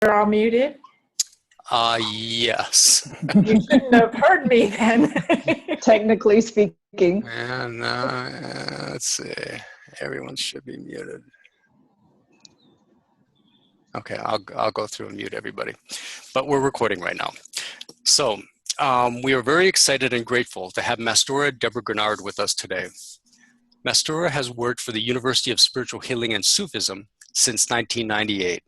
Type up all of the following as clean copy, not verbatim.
all muted? Yes. You shouldn't have heard me then. Technically speaking. And let's see. Everyone should be muted. Okay, I'll go through and mute everybody. But we're recording right now. So we are very excited and grateful to have Mastura Debra Graugnard with us today. Mastura has worked for the University of Spiritual Healing and Sufism since 1998,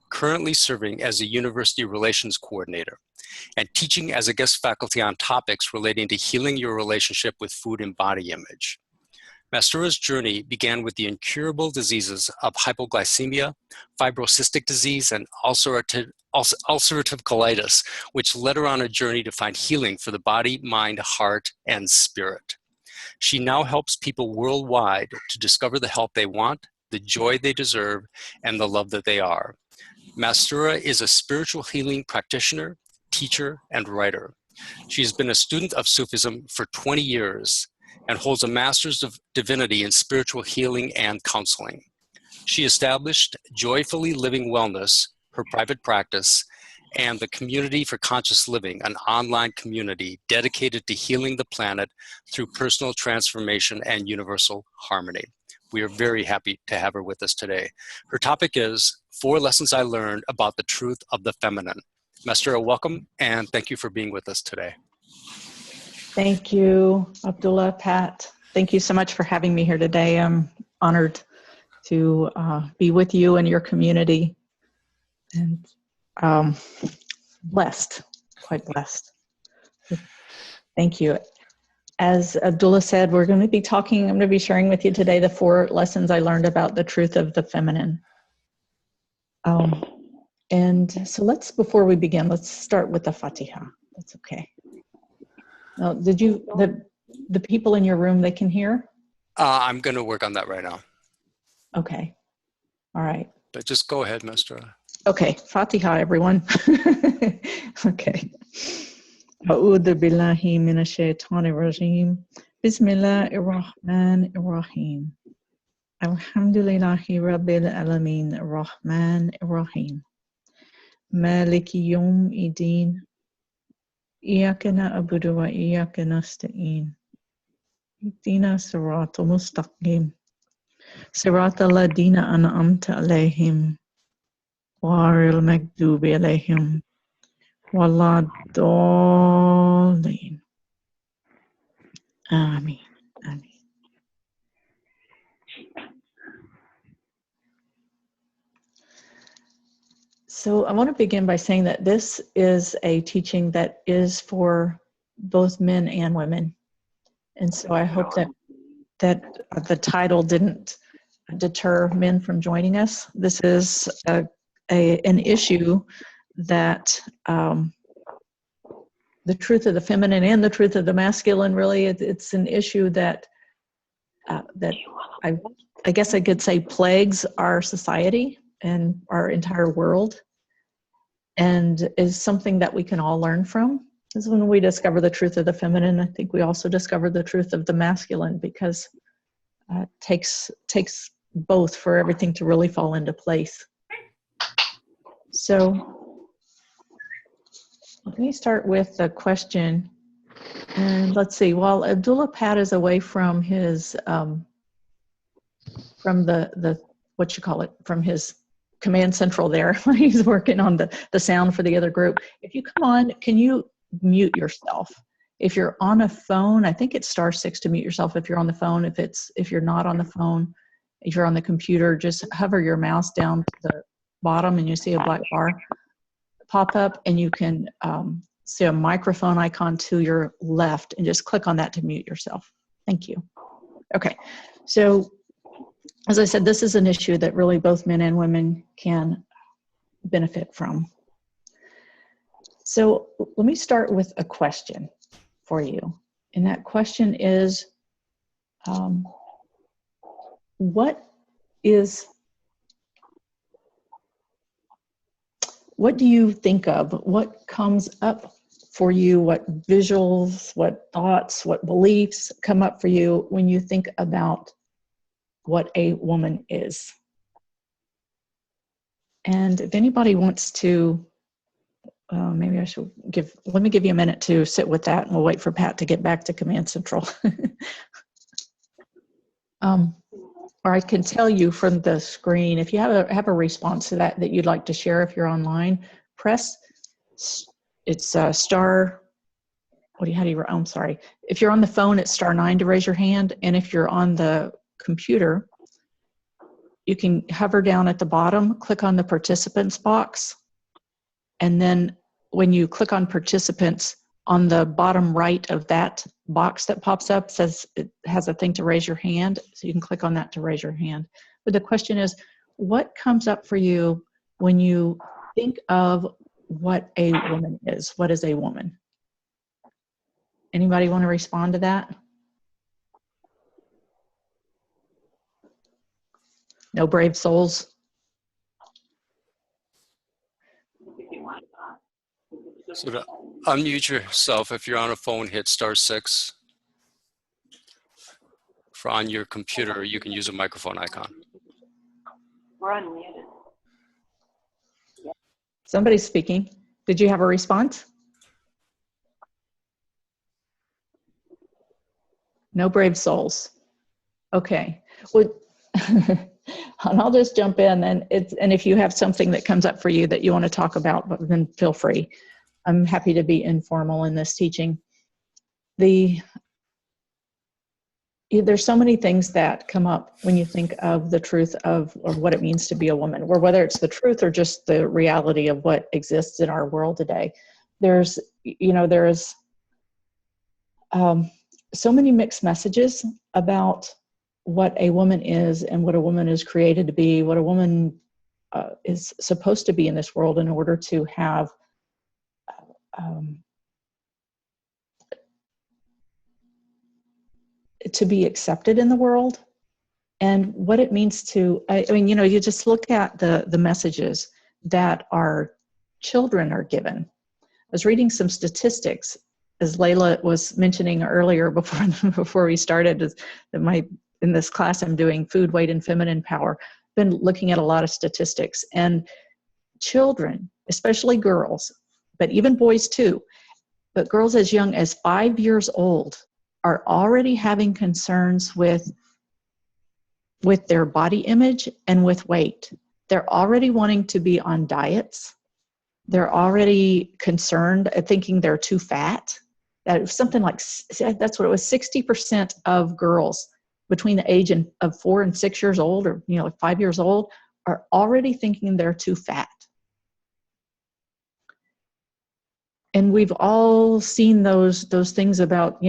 currently serving as a University Relations Coordinator and teaching as a guest faculty on topics relating to healing your relationship with food and body image. Mastura's journey began with the incurable diseases of hypoglycemia, fibrocystic disease, and ulcerative colitis, which led her on a journey to find healing for the body, mind, heart, and spirit. She now helps people worldwide to discover the health they want, the joy they deserve, and the love that they are. Mastura is a spiritual healing practitioner, teacher, and writer. She has been a student of Sufism for 20 years and holds a Master's of Divinity in Spiritual Healing and Counseling. She established Joyfully Living Wellness, her private practice, and the Community for Conscious Living, an online community dedicated to healing the planet through personal transformation and universal harmony. We are very happy to have her with us today. Her topic is 4 Lessons I Learned About the Truth of the Feminine. Mastura, welcome, and thank you for being with us today. Thank you, Abdullah, Pat. Thank you so much for having me here today. I'm honored to be with you and your community, and blessed, quite blessed. Thank you. As Abdullah said, I'm going to be sharing with you today the 4 lessons I learned about the truth of the feminine. And so before we begin, let's start with the Fatiha. That's okay. Now, the people in your room, they can hear? I'm going to work on that right now. Okay. All right. But just go ahead, Mastura. Okay. Fatiha, everyone. Okay. A'udhu billahi minash shaitanir rajim. Bismillahir rahmanir rahim. Alhamdulillahi rabbil alamin. Rahmanir rahim. Maliki yawmiddin. إياك نعبد وإياك نستعين اهدنا الصراط المستقيم صراط الذين أنعمت عليهم غير المغضوب عليهم ولا الضالين آمين آمين. So I want to begin by saying that this is a teaching that is for both men and women. And so I hope that the title didn't deter men from joining us. This is an issue that the truth of the feminine and the truth of the masculine, really, it's an issue that I guess I could say plagues our society and our entire world, and is something that we can all learn from. Because when we discover the truth of the feminine, I think we also discover the truth of the masculine, because it takes both for everything to really fall into place. So let me start with a question, and let's see. While Abdullah Pat is away from his from his command central there, he's working on the sound for the other group. If you come on, can you mute yourself? If you're on a phone, I think it's *6 to mute yourself if you're on the phone. If you're not on the phone, if you're on the computer, just hover your mouse down to the bottom and you see a black bar pop up, and you can see a microphone icon to your left, and just click on that to mute yourself. Thank you. Okay, so as I said, this is an issue that really both men and women can benefit from. So let me start with a question for you. And that question is, what do you think of? What comes up for you? What visuals, what thoughts, what beliefs come up for you when you think about what a woman is? And if anybody wants to, maybe I should let me give you a minute to sit with that, and we'll wait for Pat to get back to Command Central. Or I can tell you from the screen, if you have a response to that you'd like to share if you're online, press, it's star, I'm sorry. If you're on the phone, it's *9 to raise your hand. And if you're on the computer, you can hover down at the bottom, click on the participants box. And then when you click on participants, on the bottom right of that box that pops up says it has a thing to raise your hand. So you can click on that to raise your hand. But the question is, what comes up for you when you think of what a woman is? What is a woman? Anybody want to respond to that? No brave souls? So to unmute yourself, if you're on a phone, hit *6. If on your computer, you can use a microphone icon. We're unmuted. Somebody's speaking. Did you have a response? No brave souls. Okay. Well, and I'll just jump in, and if you have something that comes up for you that you want to talk about, then feel free. I'm happy to be informal in this teaching. There's so many things that come up when you think of the truth of what it means to be a woman, or whether it's the truth or just the reality of what exists in our world today. There's so many mixed messages about what a woman is and what a woman is created to be, what a woman is supposed to be in this world in order to have to be accepted in the world, and what it means to, you just look at the messages that our children are given. I was reading some statistics, as Layla was mentioning earlier before we started, in this class I'm doing food, weight, and feminine power. Been looking at a lot of statistics, and children, especially girls, but even boys too, but girls as young as 5 years old are already having concerns with their body image and with weight. They're already wanting to be on diets. They're already concerned, thinking they're too fat. That something like, that's what it was, 60% of girls between the age of 4 and 6 years old, or 5 years old, are already thinking they're too fat. And we've all seen those things about,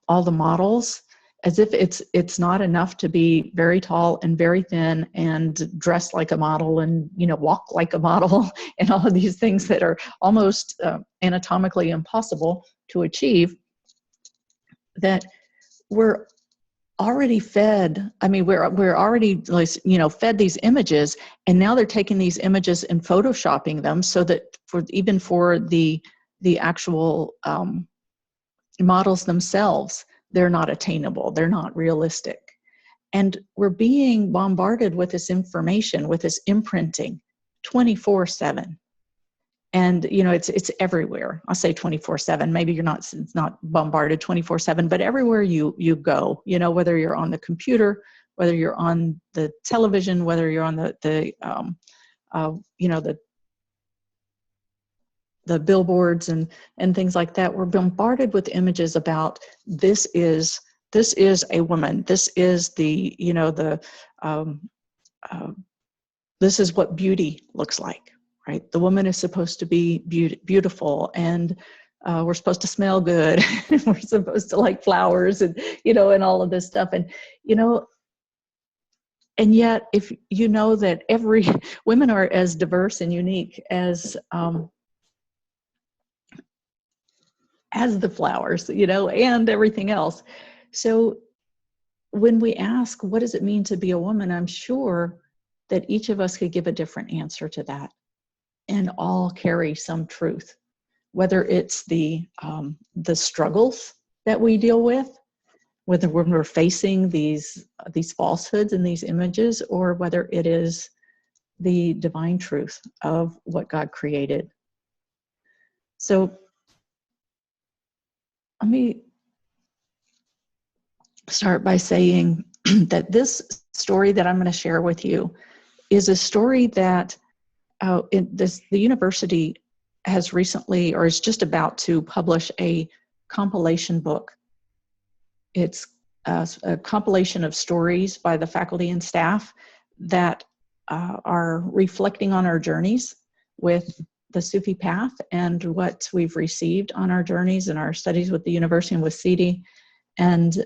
all the models, as if it's not enough to be very tall and very thin and dress like a model and, walk like a model and all of these things that are almost anatomically impossible to achieve, that we're already fed. We're already, fed these images, and now they're taking these images and photoshopping them so that for the actual models themselves, they're not attainable, they're not realistic. And we're being bombarded with this information, with this imprinting 24/7. And, it's everywhere. I'll say 24/7. Maybe it's not bombarded 24/7, but everywhere you go, whether you're on the computer, whether you're on the television, whether you're on the billboards and things like that, we're bombarded with images about this is a woman. This is this is what beauty looks like. Right? The woman is supposed to be beautiful, and we're supposed to smell good. We're supposed to like flowers, and and all of this stuff. And and yet, if you know that women are as diverse and unique as the flowers, and everything else. So when we ask, what does it mean to be a woman? I'm sure that each of us could give a different answer to that. And all carry some truth, whether it's the struggles that we deal with, whether when we're facing these falsehoods and these images, or whether it is the divine truth of what God created. So let me start by saying that this story that I'm going to share with you is a story that the university has recently, or is just about to publish a compilation book. It's a compilation of stories by the faculty and staff that are reflecting on our journeys with the Sufi path and what we've received on our journeys and our studies with the university and with CD. And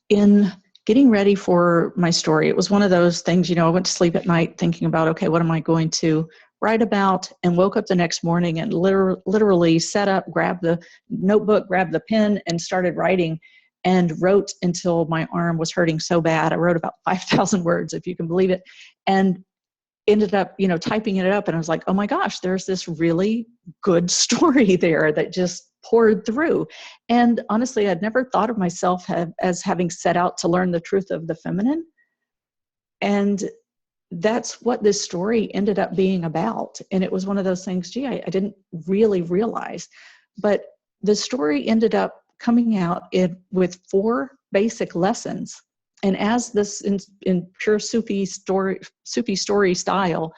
in getting ready for my story, it was one of those things, I went to sleep at night thinking about, okay, what am I going to write about? And woke up the next morning and literally sat up, grabbed the notebook, grabbed the pen, and started writing, and wrote until my arm was hurting so bad. I wrote about 5,000 words, if you can believe it, and ended up, typing it up. And I was like, oh my gosh, there's this really good story there that just poured through. And honestly, I'd never thought of myself as having set out to learn the truth of the feminine. And that's what this story ended up being about. And it was one of those things, I didn't really realize. But the story ended up coming out with 4 basic lessons. And as this in pure Sufi story style,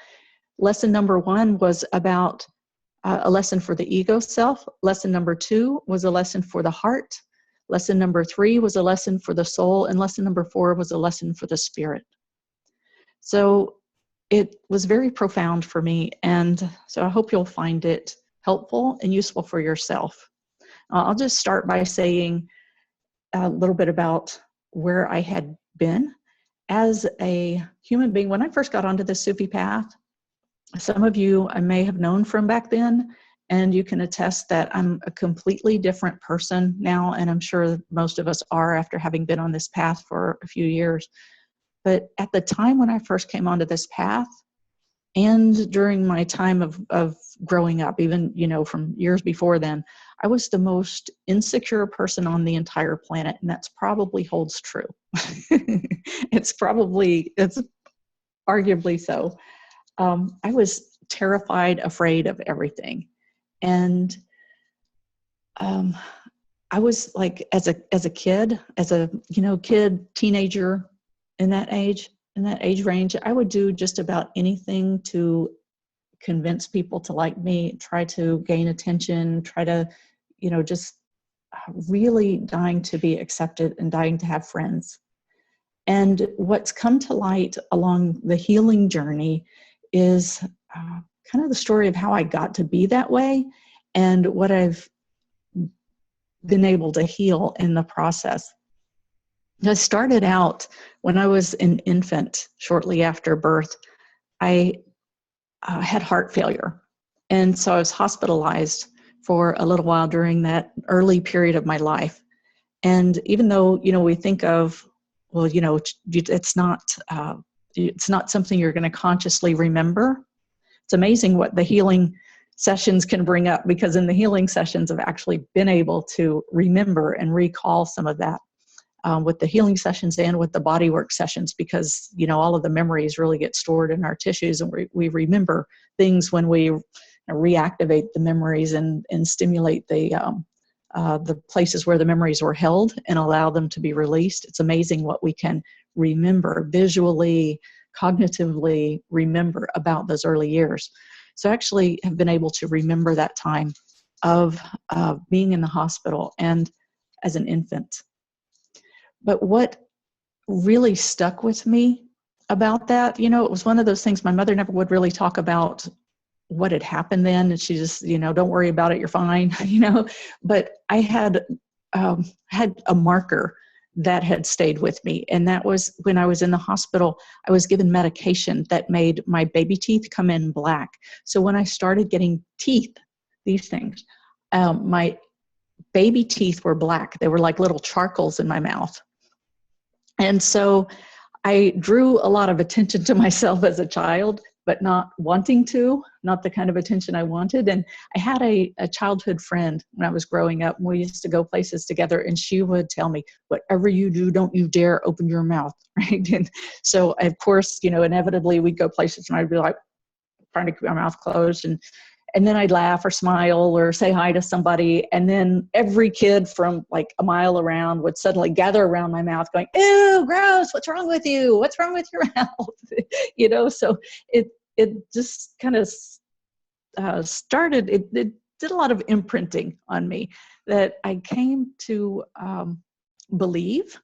lesson number 1 was about a lesson for the ego self. Lesson number 2 was a lesson for the heart. Lesson number 3 was a lesson for the soul. And lesson number 4 was a lesson for the spirit. So it was very profound for me. And so I hope you'll find it helpful and useful for yourself. I'll just start by saying a little bit about where I had been as a human being. When I first got onto the Sufi path, some of you I may have known from back then, and you can attest that I'm a completely different person now, and I'm sure most of us are after having been on this path for a few years. But at the time when I first came onto this path, and during my time of growing up, even, from years before then, I was the most insecure person on the entire planet, and that's probably holds true. It's arguably so. I was terrified, afraid of everything. And I was like, as a kid, teenager in that age range, I would do just about anything to convince people to like me, try to gain attention, try to, just really dying to be accepted and dying to have friends. And what's come to light along the healing journey is kind of the story of how I got to be that way and what I've been able to heal in the process. I started out when I was an infant, shortly after birth. I had heart failure. And so I was hospitalized for a little while during that early period of my life. And even though, we think of, well, it's not something you're going to consciously remember. It's amazing what the healing sessions can bring up, because in the healing sessions I've actually been able to remember and recall some of that with the healing sessions and with the bodywork sessions, because, all of the memories really get stored in our tissues, and we remember things when we reactivate the memories and stimulate the places where the memories were held and allow them to be released. It's amazing what we can remember visually, cognitively remember about those early years. So I actually have been able to remember that time of being in the hospital and as an infant. But what really stuck with me about that, it was one of those things. My mother never would really talk about what had happened then, and she just, don't worry about it, you're fine, But I had a marker that had stayed with me, and that was when I was in the hospital. I was given medication that made my baby teeth come in black. So when I started getting teeth, these things, my baby teeth were black. They were like little charcoals in my mouth. And so I drew a lot of attention to myself as a child but not wanting to, not the kind of attention I wanted. And I had a childhood friend when I was growing up, and we used to go places together, and she would tell me, whatever you do, don't you dare open your mouth, right? And so, of course, inevitably we'd go places and I'd be like trying to keep my mouth closed, and then I'd laugh or smile or say hi to somebody. And then every kid from like a mile around would suddenly gather around my mouth going, ew, gross, what's wrong with you? What's wrong with your mouth? So it just kind of started, it did a lot of imprinting on me that I came to believe,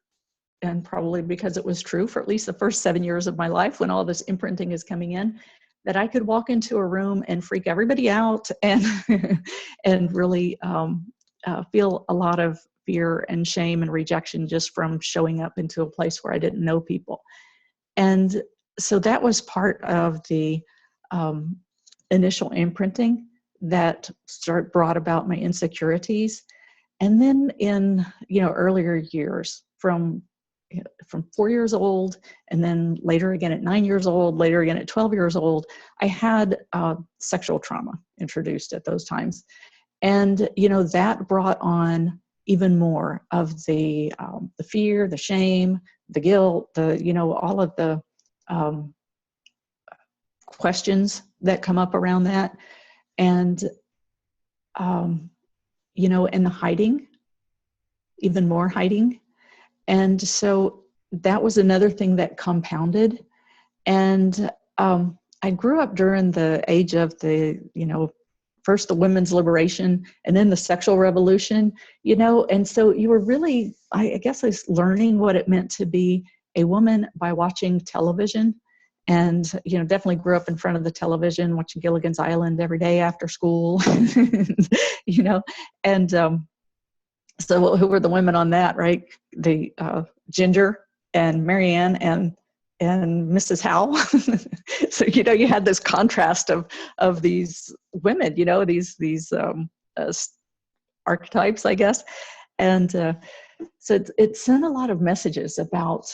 and probably because it was true for at least the first 7 years of my life when all this imprinting is coming in, that I could walk into a room and freak everybody out and and really feel a lot of fear and shame and rejection just from showing up into a place where I didn't know people. And so that was part of the initial imprinting that brought about my insecurities. And then in earlier years, from 4 years old, and then later again at 9 years old, later again at 12 years old, I had sexual trauma introduced at those times. And, that brought on even more of the fear, the shame, the guilt, all of the questions that come up around that. And, and the hiding, even more hiding. And so that was another thing that compounded. And I grew up during the age of the, first the women's liberation and then the sexual revolution, and so you were really, I guess I was learning what it meant to be a woman by watching television. And, definitely grew up in front of the television, watching Gilligan's Island every day after school, and so who were the women on that, right? The Ginger and Marianne and Mrs. Howe. So, you had this contrast of these women, these archetypes, I guess. And so it sent a lot of messages about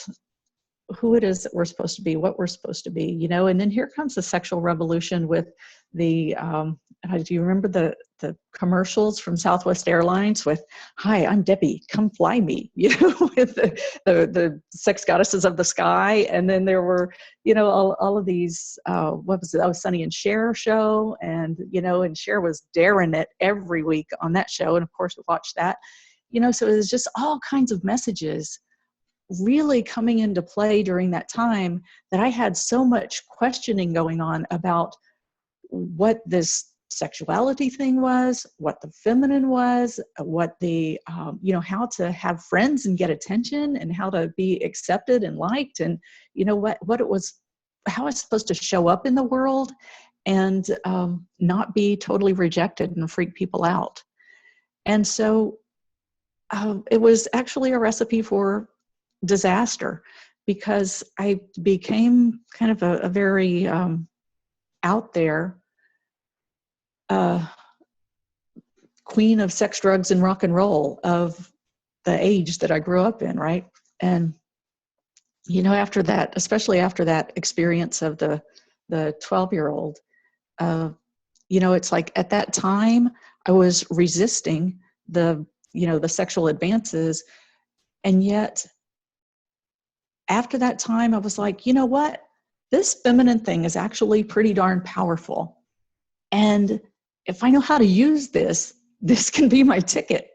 who it is that we're supposed to be, what we're supposed to be, and then here comes the sexual revolution with the, do you remember the commercials from Southwest Airlines with, hi, I'm Debbie, come fly me, with the sex goddesses of the sky. And then there were, all of these, what was it? That was Sonny and Cher show. And, and Cher was daring it every week on that show. And of course we watched that, so it was just all kinds of messages really coming into play during that time that I had so much questioning going on about what this sexuality thing was, what the feminine was, what the, how to have friends and get attention and how to be accepted and liked, and, what it was, how I was supposed to show up in the world and not be totally rejected and freak people out. And so it was actually a recipe for disaster, because I became kind of a very out there queen of sex, drugs, and rock and roll of the age that I grew up in, right? And after that, especially after that experience of the 12-year-old, it's like at that time I was resisting the sexual advances, and yet after that time, I was like, what? This feminine thing is actually pretty darn powerful. And if I know how to use this can be my ticket,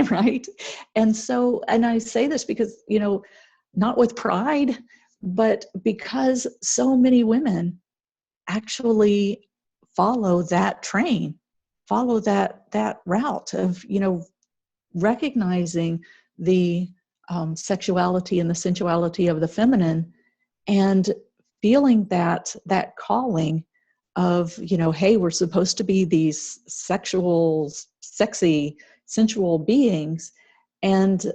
right? And so, and I say this because, not with pride, but because so many women actually follow that train, follow that route of, recognizing the sexuality and the sensuality of the feminine, and feeling that calling of, hey, we're supposed to be these sexual, sexy, sensual beings, and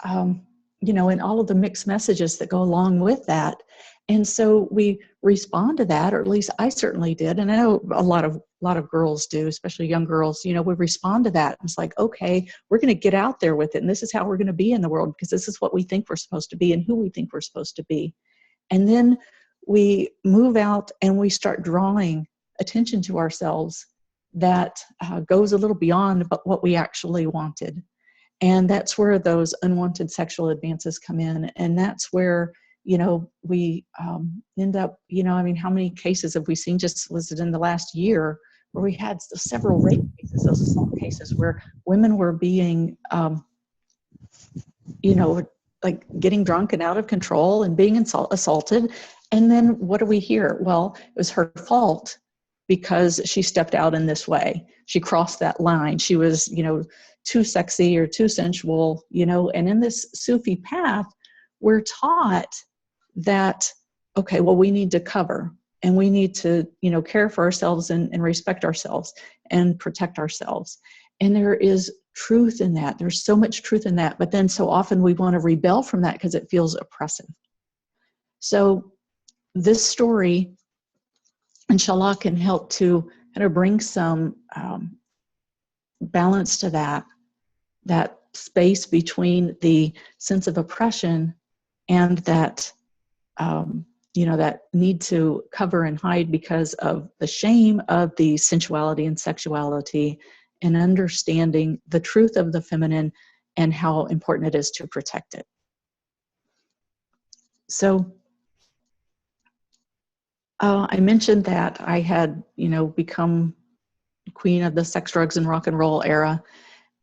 and all of the mixed messages that go along with that. And so we respond to that, or at least I certainly did, and I know a lot of girls do, especially young girls. We respond to that. It's like, okay, we're going to get out there with it, and this is how we're going to be in the world, because this is what we think we're supposed to be and who we think we're supposed to be. And then we move out and we start drawing attention to ourselves that goes a little beyond what we actually wanted. And that's where those unwanted sexual advances come in. And that's where, we end up, how many cases have we seen just listed in the last year where we had several rape cases, those assault cases where women were being, like getting drunk and out of control and being assaulted. And then what do we hear? Well, it was her fault because she stepped out in this way. She crossed that line. She was, too sexy or too sensual, and in this Sufi path, we're taught that, okay, well, we need to cover and we need to, care for ourselves and respect ourselves and protect ourselves. And there is truth in that. There's so much truth in that. But then so often we want to rebel from that because it feels oppressive. So this story, inshallah, can help to kind of bring some balance to that space between the sense of oppression and that, that need to cover and hide because of the shame of the sensuality and sexuality, and understanding the truth of the feminine and how important it is to protect it. So I mentioned that I had, become queen of the sex, drugs, and rock and roll era,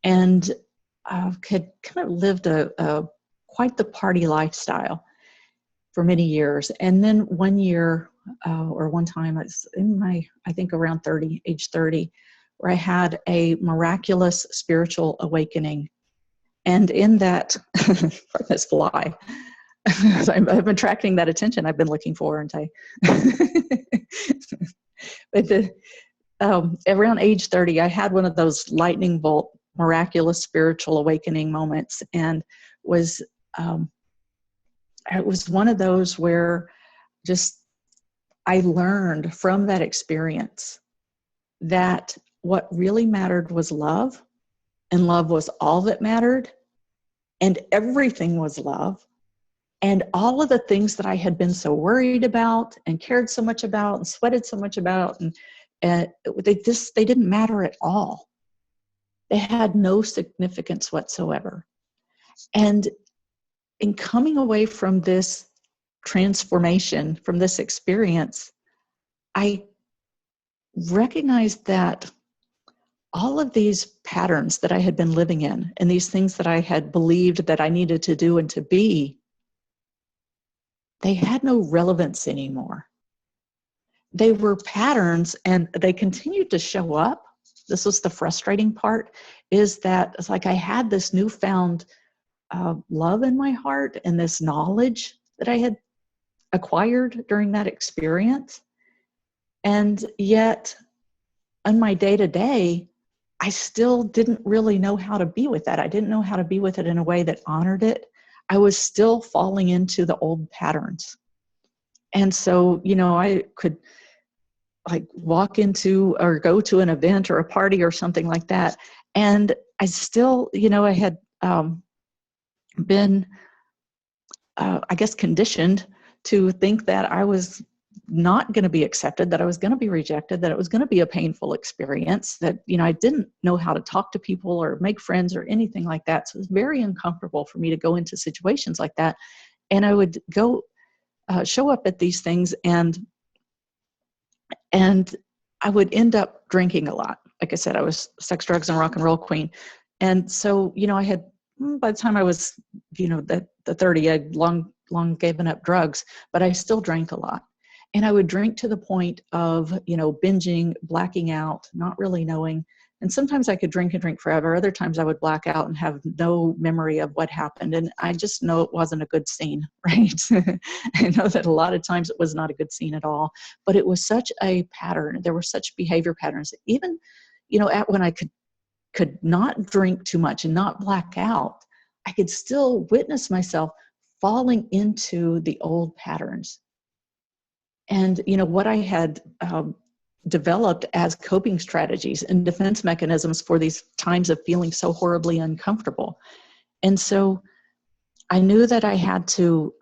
and had kind of lived a quite the party lifestyle for many years. And then one year, or one time, I was in I think around age 30, where I had a miraculous spiritual awakening. And in that, from this fly, I've been attracting that attention I've been looking for, aren't I? But around age 30, I had one of those lightning bolt, miraculous spiritual awakening moments, and it was one of those where just I learned from that experience that what really mattered was love, and love was all that mattered, and everything was love. And all of the things that I had been so worried about and cared so much about and sweated so much about, and they didn't matter at all. They had no significance whatsoever. And in coming away from this transformation, from this experience, I recognized that all of these patterns that I had been living in, and these things that I had believed that I needed to do and to be, they had no relevance anymore. They were patterns, and they continued to show up. This was the frustrating part, is that it's like I had this newfound love in my heart and this knowledge that I had acquired during that experience. And yet, on my day-to-day, I still didn't really know how to be with that. I didn't know how to be with it in a way that honored it. I was still falling into the old patterns. And so, I could like walk into or go to an event or a party or something like that. And I still, I had been, I guess, conditioned to think that I was not going to be accepted, that I was going to be rejected, that it was going to be a painful experience, that, I didn't know how to talk to people or make friends or anything like that. So it was very uncomfortable for me to go into situations like that. And I would go show up at these things, and I would end up drinking a lot. Like I said, I was sex, drugs, and rock and roll queen. And so, I had, by the time I was, the 30, I'd long given up drugs, but I still drank a lot. And I would drink to the point of, binging, blacking out, not really knowing. And sometimes I could drink and drink forever. Other times I would black out and have no memory of what happened. And I just know it wasn't a good scene, right? I know that a lot of times it was not a good scene at all, but it was such a pattern. There were such behavior patterns. Even, when I could not drink too much and not black out, I could still witness myself falling into the old patterns. And, what I had developed as coping strategies and defense mechanisms for these times of feeling so horribly uncomfortable. And so I knew that I had to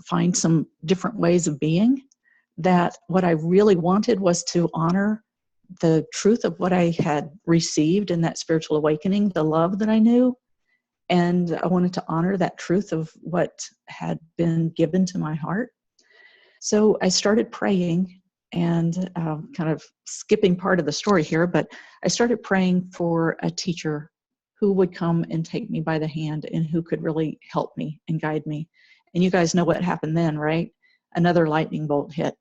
find some different ways of being, that what I really wanted was to honor the truth of what I had received in that spiritual awakening, the love that I knew. And I wanted to honor that truth of what had been given to my heart. So I started praying, and kind of skipping part of the story here, but I started praying for a teacher who would come and take me by the hand and who could really help me and guide me. And you guys know what happened then, right? Another lightning bolt hit.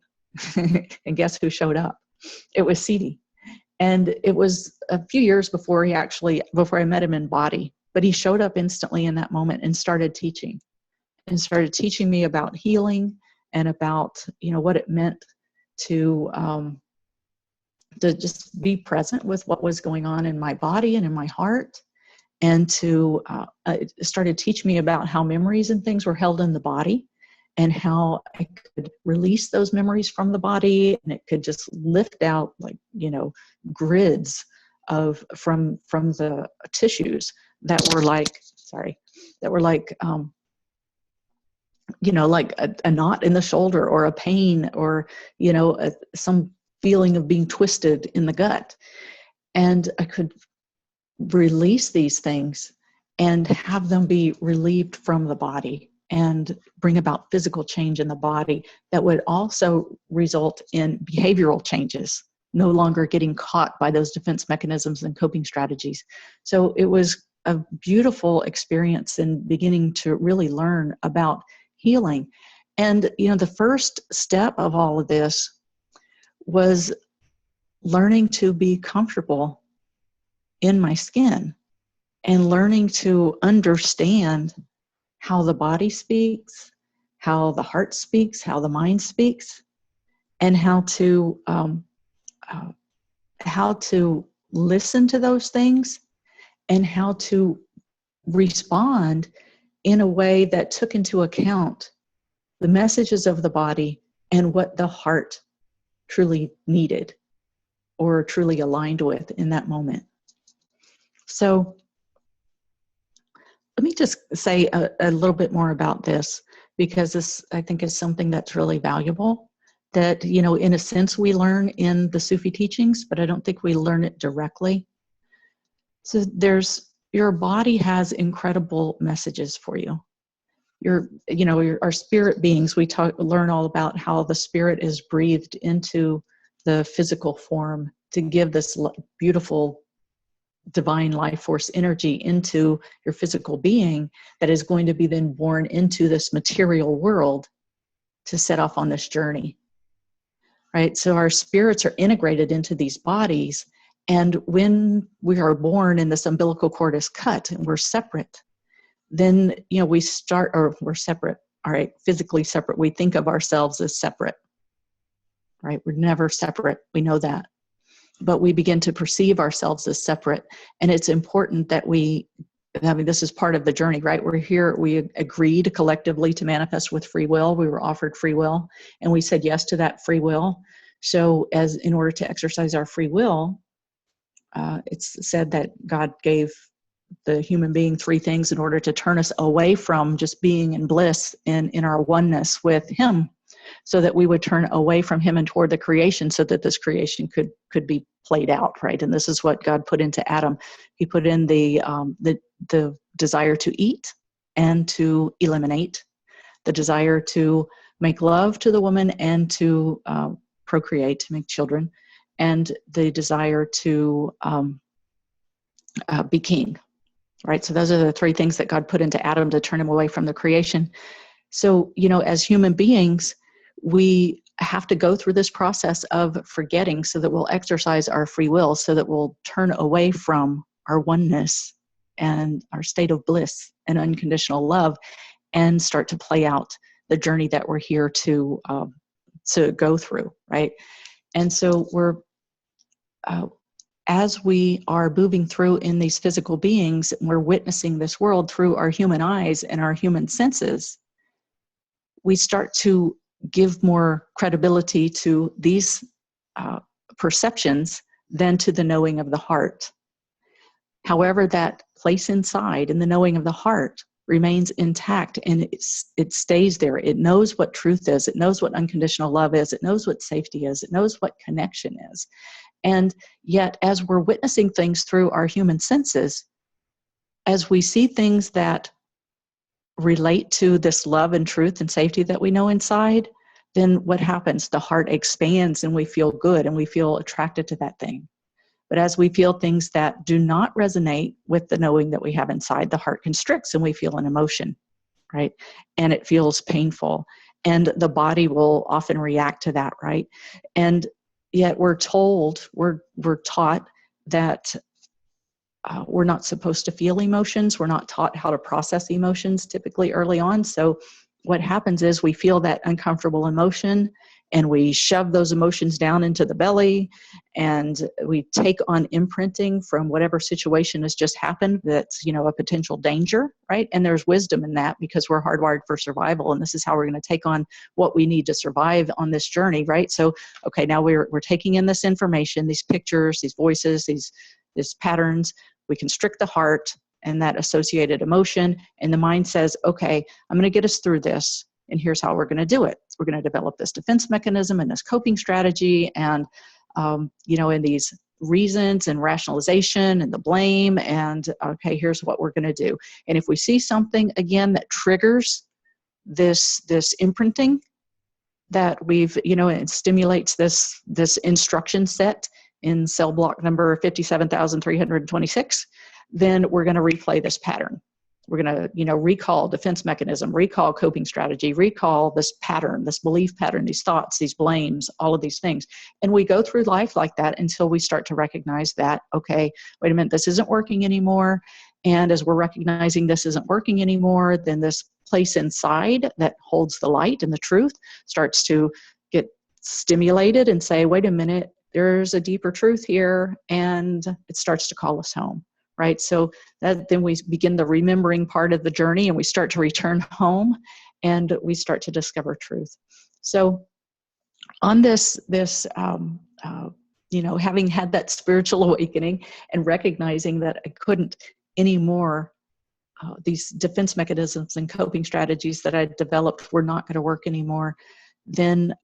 And guess who showed up? It was Sidi. And it was a few years before I met him in body, but he showed up instantly in that moment and started teaching me about healing and about, what it meant to just be present with what was going on in my body and in my heart. And to started teaching me about how memories and things were held in the body, and how I could release those memories from the body, and it could just lift out grids from the tissues that were like like a knot in the shoulder, or a pain, or some feeling of being twisted in the gut. And I could release these things and have them be relieved from the body, and bring about physical change in the body that would also result in behavioral changes, no longer getting caught by those defense mechanisms and coping strategies. So it was a beautiful experience in beginning to really learn about healing. And, the first step of all of this was learning to be comfortable in my skin, and learning to understand how the body speaks, how the heart speaks, how the mind speaks, and how to listen to those things, and how to respond in a way that took into account the messages of the body and what the heart truly needed or truly aligned with in that moment. So let me just say a little bit more about this, because this, I think, is something that's really valuable, that, in a sense we learn in the Sufi teachings, but I don't think we learn it directly. So your body has incredible messages for you. Our spirit beings, we learn all about how the spirit is breathed into the physical form to give this beautiful divine life force energy into your physical being, that is going to be then born into this material world to set off on this journey, right? So our spirits are integrated into these bodies, and when we are born and this umbilical cord is cut and we're separate, then we're separate, all right, physically separate. We think of ourselves as separate, right? We're never separate, we know that. But we begin to perceive ourselves as separate. And it's important that this is part of the journey, right? We're here, we agreed collectively to manifest with free will. We were offered free will, and we said yes to that free will. So in order to exercise our free will, it's said that God gave the human being three things in order to turn us away from just being in bliss in our oneness with Him, so that we would turn away from Him and toward the creation, so that this creation could be played out, right? And this is what God put into Adam. He put in the desire to eat and to eliminate, the desire to make love to the woman and to procreate, to make children, and the desire to be king, right? So those are the three things that God put into Adam to turn him away from the creation. So, as human beings, we have to go through this process of forgetting, so that we'll exercise our free will, so that we'll turn away from our oneness and our state of bliss and unconditional love, and start to play out the journey that we're here to go through, right? And so as we are moving through in these physical beings, we're witnessing this world through our human eyes and our human senses. We start to give more credibility to these perceptions than to the knowing of the heart. However, that place inside in the knowing of the heart remains intact, and it stays there. It knows what truth is. It knows what unconditional love is. It knows what safety is. It knows what connection is. And yet, as we're witnessing things through our human senses, as we see things that relate to this love and truth and safety that we know inside, then what happens? The heart expands and we feel good and we feel attracted to that thing. But as we feel things that do not resonate with the knowing that we have inside, the heart constricts and we feel an emotion, right? And it feels painful. And the body will often react to that, right? And yet we're taught that we're not supposed to feel emotions. We're not taught how to process emotions typically early on. So what happens is we feel that uncomfortable emotion and we shove those emotions down into the belly, and we take on imprinting from whatever situation has just happened that's, a potential danger, right? And there's wisdom in that because we're hardwired for survival, and this is how we're going to take on what we need to survive on this journey, right? So, okay, now we're taking in this information, these pictures, these voices, these patterns. We constrict the heart and that associated emotion, and the mind says, okay, I'm going to get us through this, and here's how we're going to do it. We're going to develop this defense mechanism and this coping strategy, and in these reasons and rationalization and the blame, and okay, here's what we're going to do. And if we see something again that triggers this imprinting that we've, it stimulates this instruction set in cell block number 57,326, then we're going to replay this pattern. We're going to, recall defense mechanism, recall coping strategy, recall this pattern, this belief pattern, these thoughts, these blames, all of these things. And we go through life like that until we start to recognize that, okay, wait a minute, this isn't working anymore. And as we're recognizing this isn't working anymore, then this place inside that holds the light and the truth starts to get stimulated and say, wait a minute, there's a deeper truth here, and it starts to call us home. Right? So then we begin the remembering part of the journey, and we start to return home, and we start to discover truth. So on this having had that spiritual awakening and recognizing that I couldn't anymore, these defense mechanisms and coping strategies that I developed were not going to work anymore, then,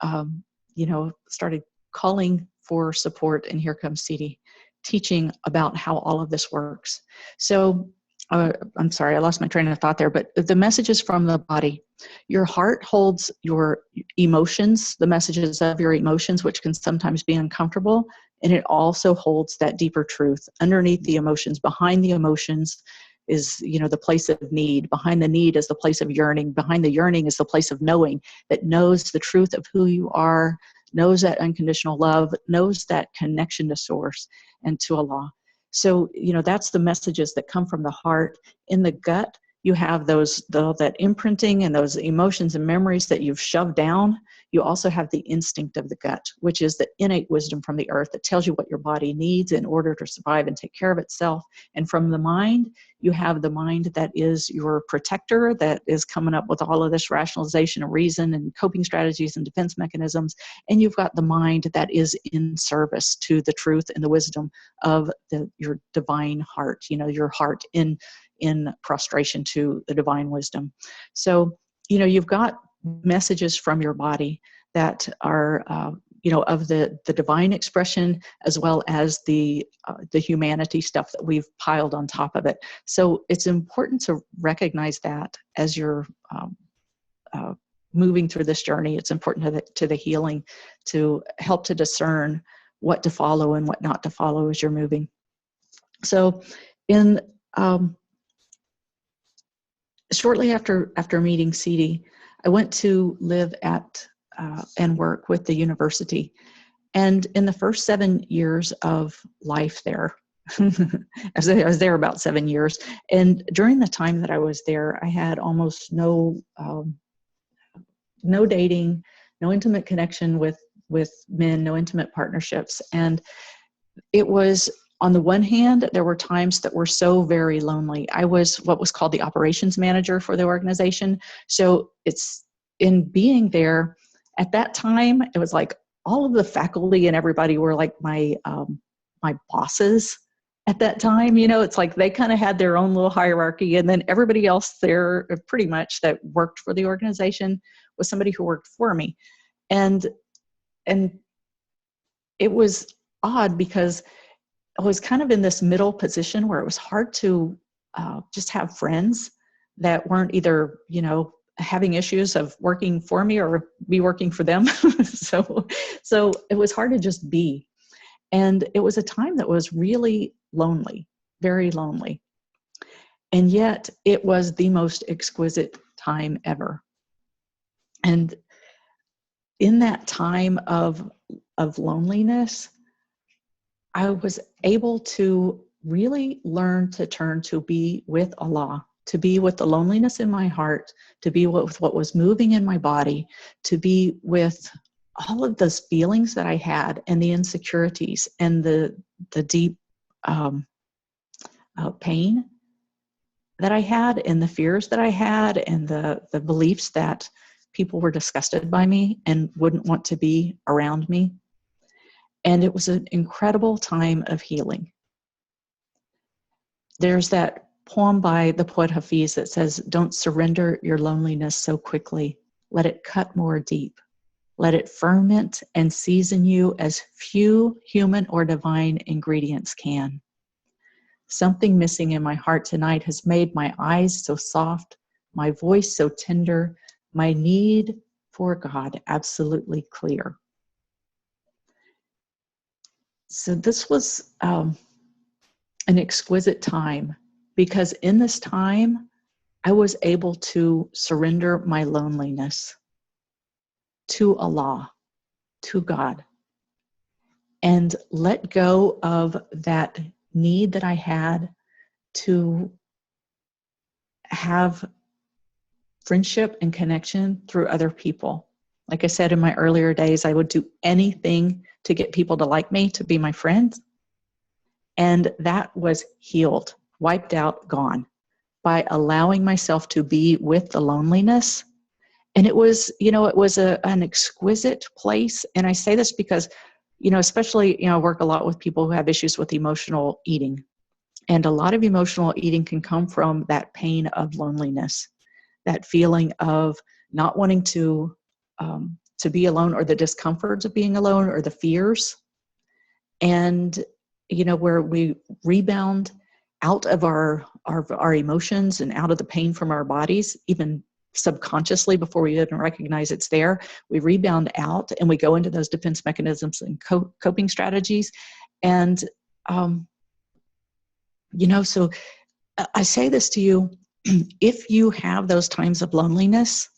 started calling for support, and here comes CD. Teaching about how all of this works. So I'm sorry, I lost my train of thought there, but the messages from the body. Your heart holds your emotions, the messages of your emotions, which can sometimes be uncomfortable, and it also holds that deeper truth. Underneath the emotions, behind the emotions is, the place of need. Behind the need is the place of yearning. Behind the yearning is the place of knowing, that knows the truth of who you are, knows that unconditional love, knows that connection to source and to Allah. So, that's the messages that come from the heart. In the gut, you have that imprinting and those emotions and memories that you've shoved down. You also have the instinct of the gut, which is the innate wisdom from the earth that tells you what your body needs in order to survive and take care of itself. And from the mind, you have the mind that is your protector, that is coming up with all of this rationalization and reason and coping strategies and defense mechanisms. And you've got the mind that is in service to the truth and the wisdom of your divine heart, your heart in prostration to the divine wisdom. So, you've got messages from your body that are, of the divine expression, as well as the humanity stuff that we've piled on top of it. So it's important to recognize that as you're moving through this journey. It's important to the healing to help to discern what to follow and what not to follow as you're moving. So shortly after meeting CD, I went to live at and work with the university. And in the first 7 years of life there, I was there about 7 years. And during the time that I was there, I had almost no dating, no intimate connection with men, no intimate partnerships. And it was, on the one hand, there were times that were so very lonely. I was what was called the operations manager for the organization. So it's in being there at that time, it was like all of the faculty and everybody were like my bosses. at that time. You know, it's like they kind of had their own little hierarchy, and then everybody else there pretty much that worked for the organization was somebody who worked for me. And it was odd because I was kind of in this middle position where it was hard to just have friends that weren't either, you know, having issues of working for me or me working for them. so it was hard to just be. And it was a time that was really lonely, very lonely. And yet it was the most exquisite time ever. And in that time of loneliness, I was able to really learn to turn to be with Allah, to be with the loneliness in my heart, to be with what was moving in my body, to be with all of those feelings that I had and the insecurities and the deep pain that I had and the fears that I had and the beliefs that people were disgusted by me and wouldn't want to be around me. And it was an incredible time of healing. There's that poem by the poet Hafiz that says, "Don't surrender your loneliness so quickly. Let it cut more deep. Let it ferment and season you as few human or divine ingredients can. Something missing in my heart tonight has made my eyes so soft, my voice so tender, my need for God absolutely clear." So this was an exquisite time, because in this time, I was able to surrender my loneliness to Allah, to God, and let go of that need that I had to have friendship and connection through other people. Like I said in my earlier days, I would do anything to get people to like me, to be my friends. And that was healed, wiped out, gone by allowing myself to be with the loneliness. And it was, you know, it was an exquisite place. And I say this because, you know, especially, you know, I work a lot with people who have issues with emotional eating. And a lot of emotional eating can come from that pain of loneliness, that feeling of not wanting to be alone, or the discomforts of being alone, or the fears. And, you know, where we rebound out of our emotions and out of the pain from our bodies, even subconsciously before we even recognize it's there, we rebound out and we go into those defense mechanisms and coping strategies. And, you know, so I say this to you, if you have those times of loneliness,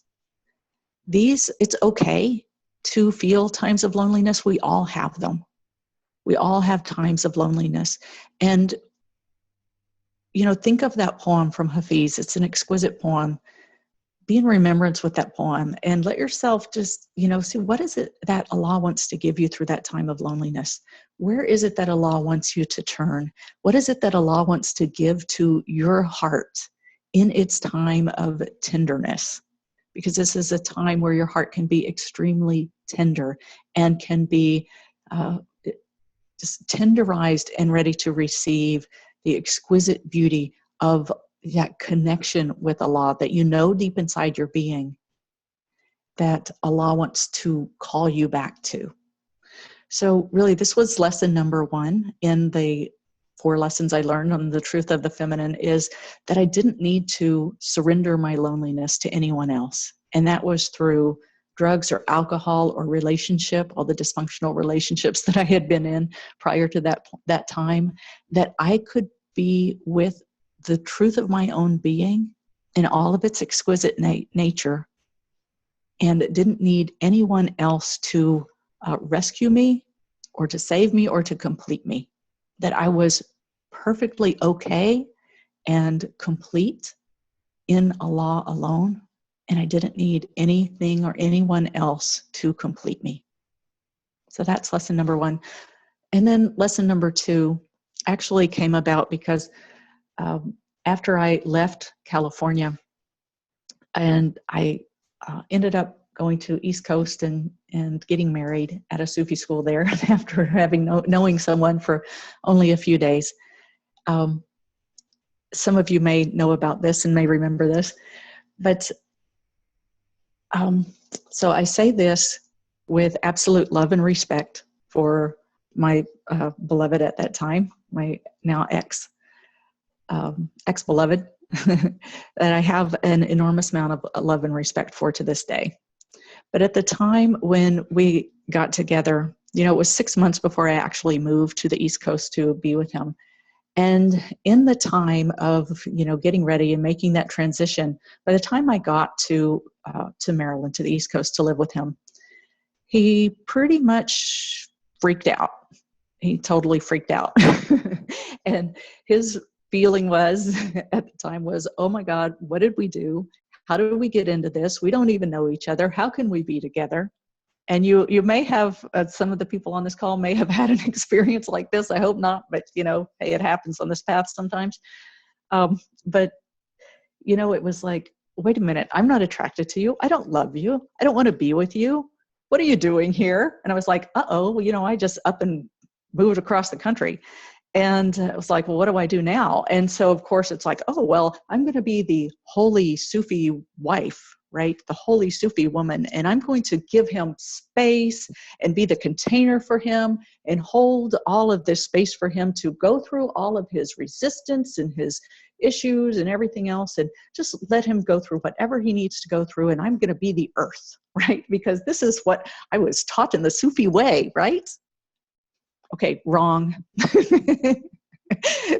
it's okay to feel times of loneliness. We all have them. We all have times of loneliness. And, you know, think of that poem from Hafiz. It's an exquisite poem. Be in remembrance with that poem and let yourself just, you know, see what is it that Allah wants to give you through that time of loneliness? Where is it that Allah wants you to turn? What is it that Allah wants to give to your heart in its time of tenderness? Because this is a time where your heart can be extremely tender and can be just tenderized and ready to receive the exquisite beauty of that connection with Allah that you know deep inside your being that Allah wants to call you back to. So really, this was lesson number 1 in the 4 lessons I learned on the truth of the feminine, is that I didn't need to surrender my loneliness to anyone else. And that was through drugs or alcohol or relationship, all the dysfunctional relationships that I had been in prior to that time, that I could be with the truth of my own being in all of its exquisite nature, and didn't need anyone else to rescue me or to save me or to complete me. That I was perfectly okay and complete in Allah alone, and I didn't need anything or anyone else to complete me. So that's lesson number 1. And then lesson number 2 actually came about because after I left California, and I ended up going to East Coast and getting married at a Sufi school there after having knowing someone for only a few days. some of you may know about this and may remember this, but so I say this with absolute love and respect for my beloved at that time, my now ex-beloved, that I have an enormous amount of love and respect for to this day. But at the time when we got together, you know, it was 6 months before I actually moved to the East Coast to be with him. And in the time of, you know, getting ready and making that transition, by the time I got to Maryland, to the East Coast to live with him, he pretty much freaked out. He totally freaked out. And his feeling was, at the time, was, oh my God, what did we do? How did we get into this? We don't even know each other. How can we be together? And you may have, some of the people on this call may have had an experience like this. I hope not, but you know, hey, it happens on this path sometimes. But you know, it was like, wait a minute, I'm not attracted to you. I don't love you. I don't want to be with you. What are you doing here? And I was like, uh-oh, you know, I just up and moved across the country. And it was like, well, what do I do now? And so, of course, it's like, oh, well, I'm going to be the holy Sufi wife, right? The holy Sufi woman. And I'm going to give him space and be the container for him and hold all of this space for him to go through all of his resistance and his issues and everything else. And just let him go through whatever he needs to go through. And I'm going to be the earth, right? Because this is what I was taught in the Sufi way, right? Okay, wrong.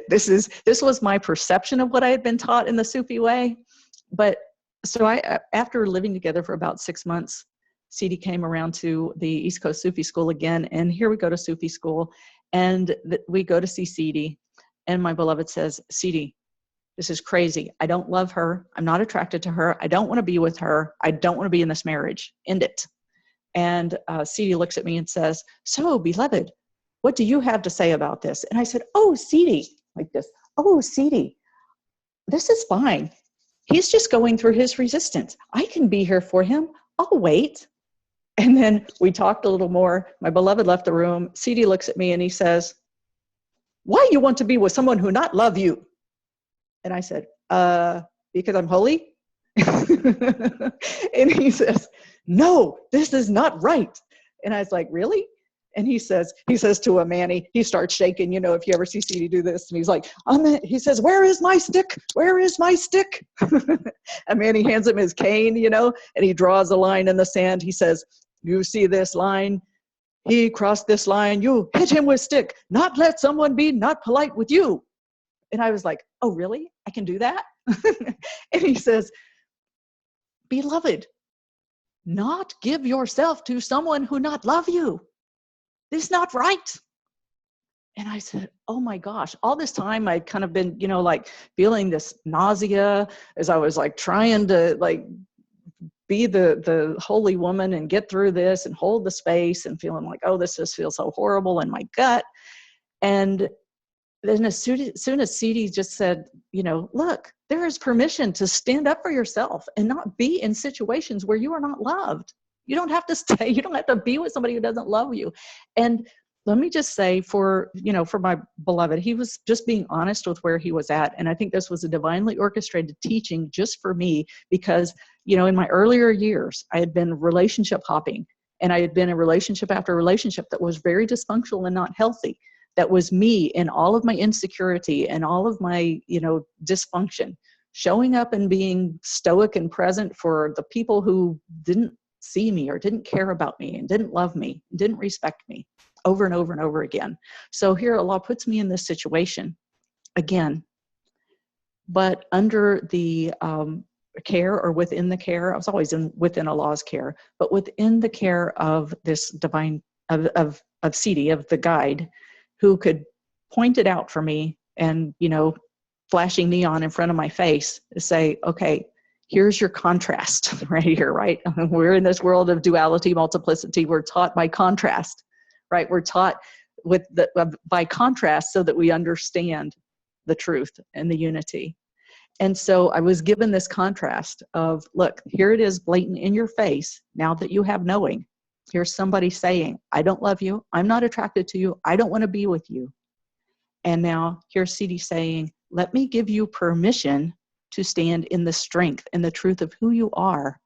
This was my perception of what I had been taught in the Sufi way. But so after living together for about 6 months, Sidi came around to the East Coast Sufi school again. And here we go to Sufi school, and we go to see Sidi. And my beloved says, Sidi, this is crazy. I don't love her. I'm not attracted to her. I don't want to be with her. I don't want to be in this marriage. End it. And Sidi looks at me and says, so, beloved, what do you have to say about this? And I said, oh, Sidi, like this. Oh, Sidi, this is fine. He's just going through his resistance. I can be here for him. I'll wait. And then we talked a little more. My beloved left the room. Sidi looks at me and he says, why you want to be with someone who not love you? And I said, because I'm holy. And he says, no, this is not right. And I was like, really? And he says to a Manny, he starts shaking, you know, if you ever see Sidi do this, and he's like, he says, where is my stick? Where is my stick? And Manny hands him his cane, you know, and he draws a line in the sand. He says, you see this line? He crossed this line. You hit him with stick. Not let someone be not polite with you. And I was like, oh, really? I can do that? And he says, beloved, not give yourself to someone who not love you. This is not right. And I said, oh my gosh, all this time I'd kind of been, you know, like feeling this nausea as I was like trying to like be the holy woman and get through this and hold the space and feeling like, oh, this just feels so horrible in my gut. And then as soon as Sidi just said, you know, look, there is permission to stand up for yourself and not be in situations where you are not loved. You don't have to stay. You don't have to be with somebody who doesn't love you. And let me just say for my beloved, he was just being honest with where he was at. And I think this was a divinely orchestrated teaching just for me because, you know, in my earlier years, I had been relationship hopping and I had been in relationship after relationship that was very dysfunctional and not healthy. That was me in all of my insecurity and all of my, you know, dysfunction, showing up and being stoic and present for the people who didn't see me or didn't care about me and didn't love me, didn't respect me over and over and over again. So here Allah puts me in this situation again, but under the care or within the care, I was always within Allah's care, but within the care of this divine, of Sidi, of the guide, who could point it out for me and, you know, flashing neon in front of my face to say, okay, here's your contrast right here, right? We're in this world of duality, multiplicity. We're taught by contrast, right? We're taught by contrast so that we understand the truth and the unity. And so I was given this contrast of, look, here it is blatant in your face. Now that you have knowing, here's somebody saying, I don't love you. I'm not attracted to you. I don't want to be with you. And now here's CD saying, let me give you permission to stand in the strength and the truth of who you are,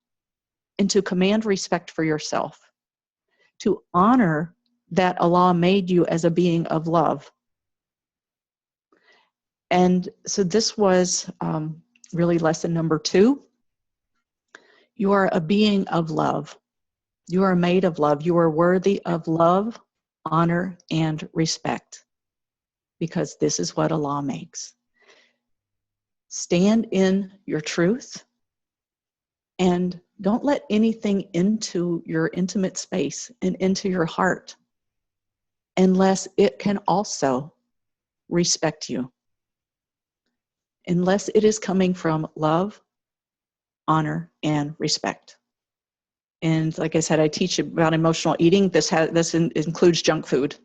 and to command respect for yourself, to honor that Allah made you as a being of love. And so this was really lesson number 2. You are a being of love. You are made of love. You are worthy of love, honor, and respect, because this is what Allah makes. Stand in your truth and don't let anything into your intimate space and into your heart unless it can also respect you. Unless it is coming from love, honor, and respect. And like I said, I teach about emotional eating. This includes junk food,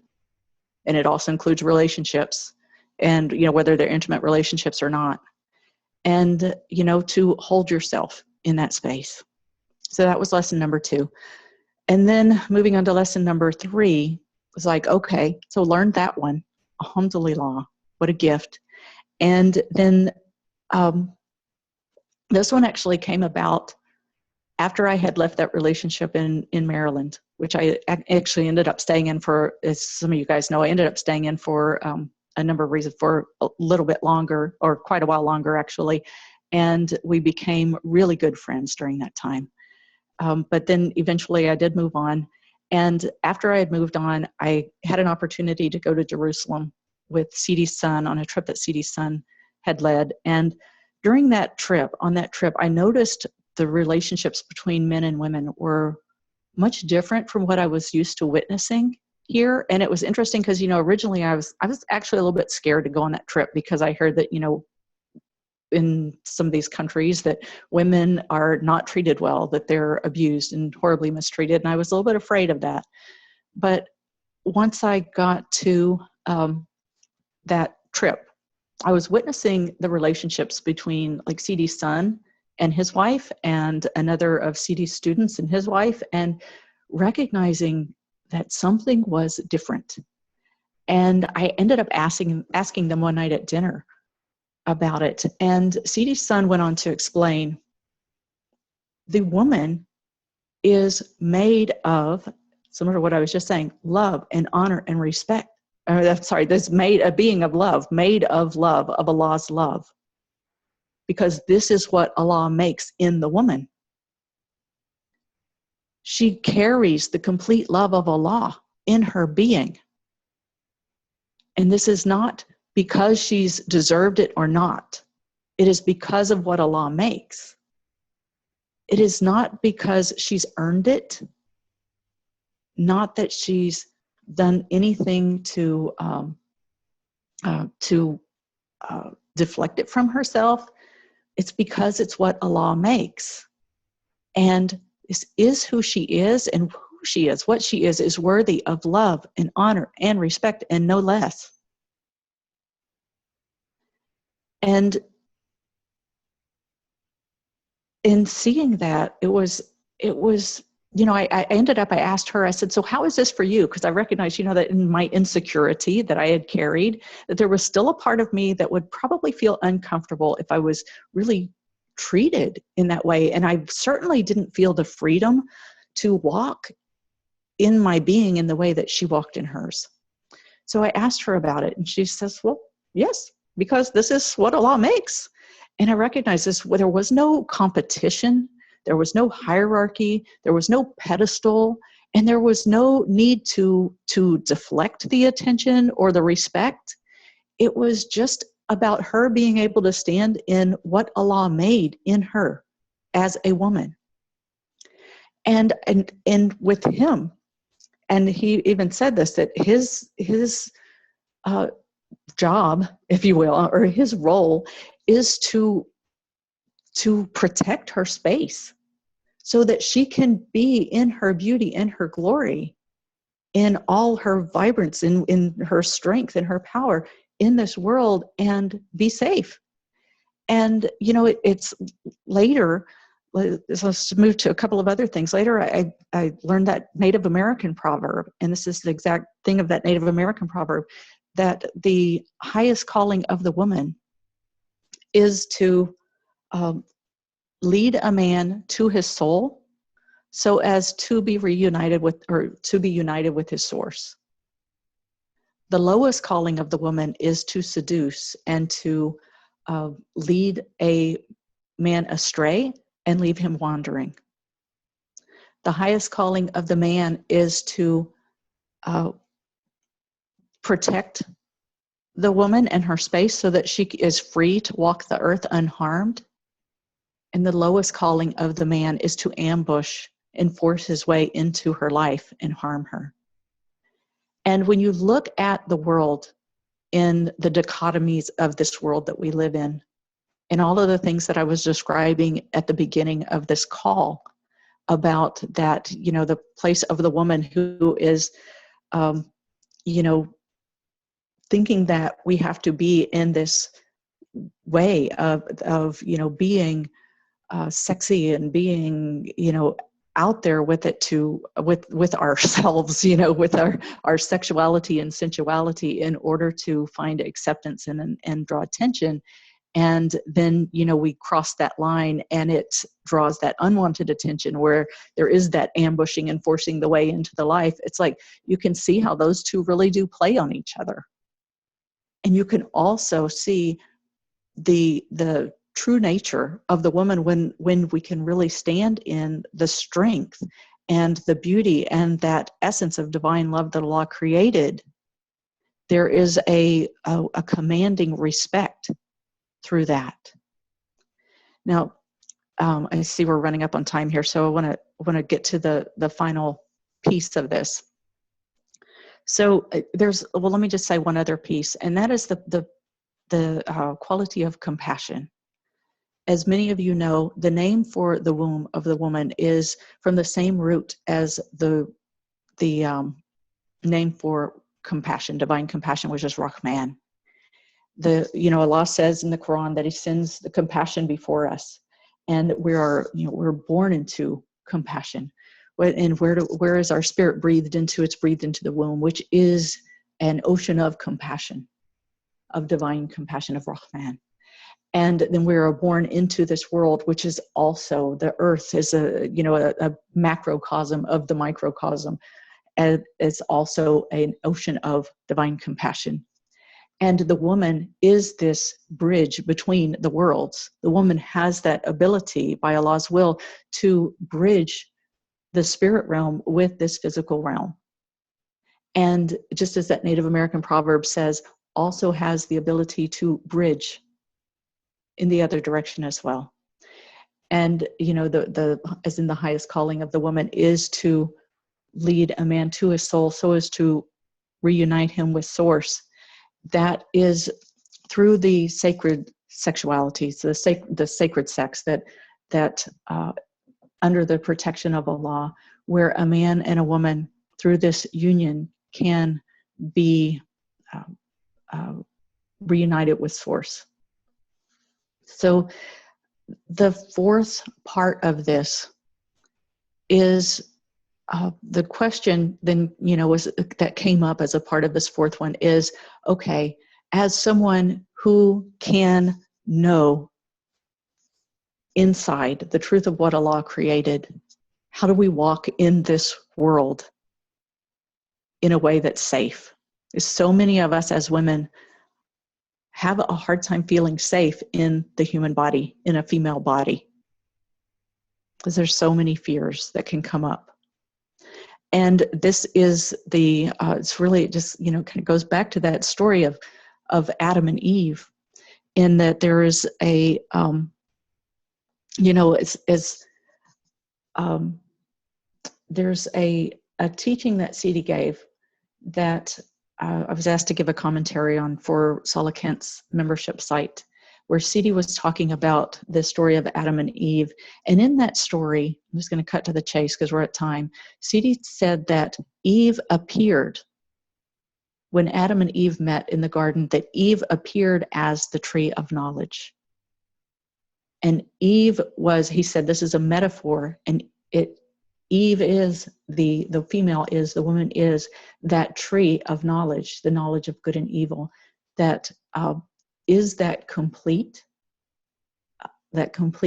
and it also includes relationships, and whether they're intimate relationships or not, and to hold yourself in that space. So that was lesson number 2. And then moving on to lesson number 3 was like, okay, so learned that one. Alhamdulillah, what a gift. And then this one actually came about after I had left that relationship in Maryland, which I actually ended up staying in for, as some of you guys know, I ended up staying in for a number of reasons, for a little bit longer, or quite a while longer actually. And we became really good friends during that time. But then eventually I did move on. And after I had moved on, I had an opportunity to go to Jerusalem with CD's son on a trip that CD's son had led. And during that trip, I noticed the relationships between men and women were much different from what I was used to witnessing here. And it was interesting because, originally I was actually a little bit scared to go on that trip, because I heard that, in some of these countries that women are not treated well, that they're abused and horribly mistreated. And I was a little bit afraid of that. But once I got to that trip, I was witnessing the relationships between like CD's son and his wife, and another of CD's students and his wife, and recognizing that something was different. And I ended up asking them one night at dinner about it. And CD's son went on to explain, the woman is made of, similar to what I was just saying, love and honor and respect. There's made a being of love, made of love, of Allah's love. Because this is what Allah makes in the woman. She carries the complete love of Allah in her being. And this is not because she's deserved it or not. It is because of what Allah makes. It is not because she's earned it. Not that she's done anything to deflect it from herself. It's because it's what Allah makes. And this is who she is, and who she is, what she is worthy of love and honor and respect, and no less. And in seeing that, it was, I ended up, I asked her, I said, so how is this for you? Because I recognized, that in my insecurity that I had carried, that there was still a part of me that would probably feel uncomfortable if I was really treated in that way. And I certainly didn't feel the freedom to walk in my being in the way that she walked in hers. So I asked her about it, and she says, well, yes, because this is what Allah makes. And I recognized this, where there was no competition, there was no hierarchy, there was no pedestal, and there was no need to deflect the attention or the respect. It was just about her being able to stand in what Allah made in her as a woman. And with him, and he even said this, that his job, if you will, or his role is to protect her space so that she can be in her beauty, in her glory, in all her vibrance, in her strength, in her power in this world, and be safe. And, it's later, let's move to a couple of other things. Later, I learned that Native American proverb, and this is the exact thing of that Native American proverb, that the highest calling of the woman is to lead a man to his soul so as to be reunited with, or to be united with his source. The lowest calling of the woman is to seduce and to lead a man astray and leave him wandering. The highest calling of the man is to protect the woman and her space so that she is free to walk the earth unharmed. And the lowest calling of the man is to ambush and force his way into her life and harm her. And when you look at the world in the dichotomies of this world that we live in, and all of the things that I was describing at the beginning of this call about that, you know, the place of the woman who is, you know, thinking that we have to be in this way of you know, being sexy and being, you know, out there with it with ourselves, you know, with our sexuality and sensuality in order to find acceptance and draw attention. And then, you know, we cross that line and it draws that unwanted attention where there is that ambushing and forcing the way into the life. It's like you can see how those two really do play on each other. And you can also see the true nature of the woman when we can really stand in the strength and the beauty and that essence of divine love that Allah created. There is a commanding respect through that. Now, I see we're running up on time here, so I want to get to the final piece of this. So well, let me just say one other piece, and that is the quality of compassion. As many of you know, the name for the womb of the woman is from the same root as the name for compassion, divine compassion, which is Rahman. You know, Allah says in the Quran that He sends the compassion before us, and we're born into compassion. And where is our spirit breathed into? It's breathed into the womb, which is an ocean of compassion, of divine compassion, of Rahman. And then we are born into this world, which is also, the earth is a macrocosm of the microcosm. And it's also an ocean of divine compassion. And the woman is this bridge between the worlds. The woman has that ability by Allah's will to bridge the spirit realm with this physical realm. And just as that Native American proverb says, also has the ability to bridge in the other direction as well. And, you know, as in the highest calling of the woman is to lead a man to his soul so as to reunite him with source. That is through the sacred sexuality, so the sacred sex that under the protection of Allah, where a man and a woman through this union can be reunited with source. So the fourth part of this is the question then, you know, that came up as a part of this fourth one is, okay, as someone who can know inside the truth of what Allah created, how do we walk in this world in a way that's safe? Because so many of us as women have a hard time feeling safe in the human body, in a female body, because there's so many fears that can come up. And this is it's really just, you know, kind of goes back to that story of Adam and Eve, in that there is a, you know, there's a teaching that Sidi gave that I was asked to give a commentary on for Salah Kent's membership site, where Sidi was talking about the story of Adam and Eve. And in that story, I'm just going to cut to the chase because we're at time. Sidi said that Eve appeared, when Adam and Eve met in the garden, that Eve appeared as the tree of knowledge. And Eve was, he said, this is a metaphor, and Eve is, the female is, the woman is that tree of knowledge, the knowledge of good and evil, that is that complete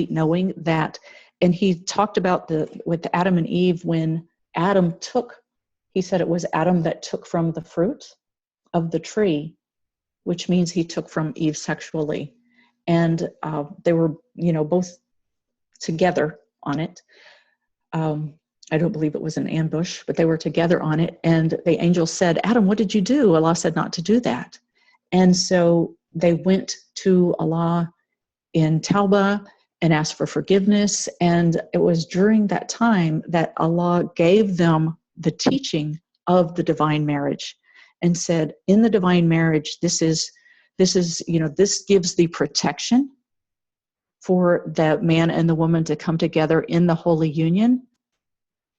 knowing that. And he talked about with Adam and Eve, when Adam took, he said it was Adam that took from the fruit of the tree, which means he took from Eve sexually. And they were, both together on it. I don't believe it was an ambush, but they were together on it. And the angel said, Adam, what did you do? Allah said not to do that. And so they went to Allah in Tawbah and asked for forgiveness. And it was during that time that Allah gave them the teaching of the divine marriage and said, in the divine marriage, this gives the protection for the man and the woman to come together in the holy union,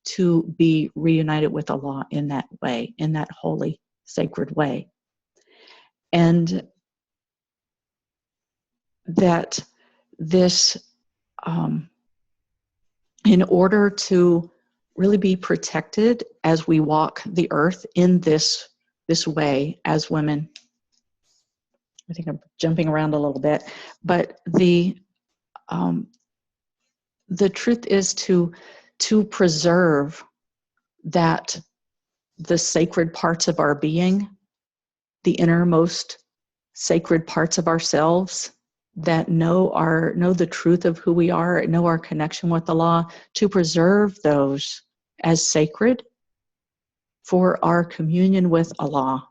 to be reunited with Allah in that way, in that holy, sacred way. And that this, in order to really be protected as we walk the earth in this way as women, I think I'm jumping around a little bit, but the truth is to preserve that the sacred parts of our being, the innermost sacred parts of ourselves that know the truth of who we are, know our connection with Allah, to preserve those as sacred for our communion with Allah,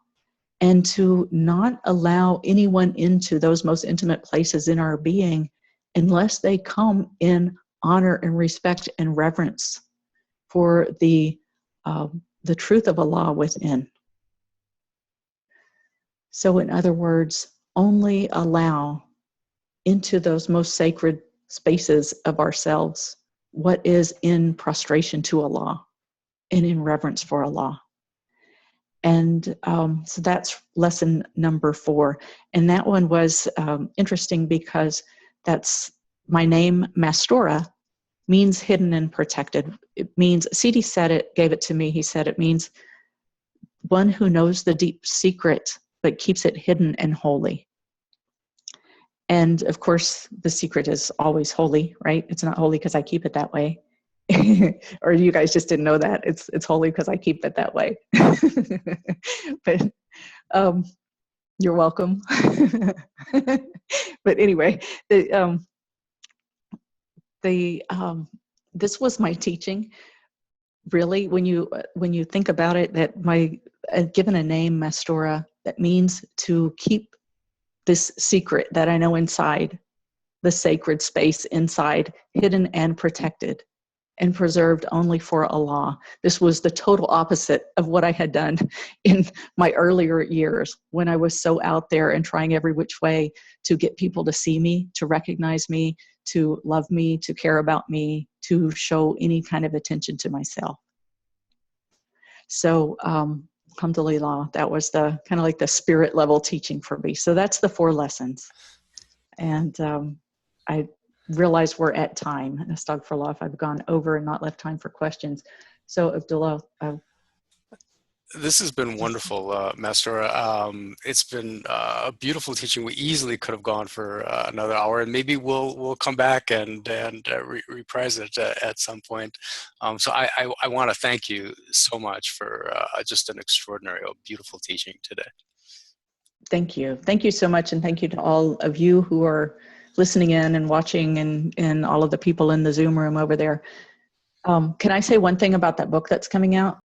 and to not allow anyone into those most intimate places in our being unless they come in honor and respect and reverence for the truth of Allah within. So in other words, only allow into those most sacred spaces of ourselves what is in prostration to Allah and in reverence for Allah. And so that's lesson number 4. And that one was interesting because that's my name, Mastura, means hidden and protected. It means, C.D. said it, gave it to me. He said it means one who knows the deep secret, but keeps it hidden and holy. And of course, the secret is always holy, right? It's not holy because I keep it that way. Or you guys just didn't know that. It's holy because I keep it that way. But you're welcome. But anyway, this was my teaching. Really, when you think about it, that given a name, Mastura, that means to keep this secret that I know inside, the sacred space inside, hidden and protected and preserved only for Allah. This was the total opposite of what I had done in my earlier years, when I was so out there and trying every which way to get people to see me, to recognize me, to love me, to care about me, to show any kind of attention to myself. So, alhamdulillah, that was the kind of like the spirit level teaching for me. So that's the 4 lessons. And I realize we're at time. Astaghfirullah if I've gone over and not left time for questions. So Abdullah. This has been wonderful, Mastura. It's been a beautiful teaching. We easily could have gone for another hour, and maybe we'll come back and reprise it at some point. So I want to thank you so much for just an extraordinary, beautiful teaching today. Thank you. Thank you so much, and thank you to all of you who are listening in and watching, and all of the people in the Zoom room over there. Can I say one thing about that book that's coming out?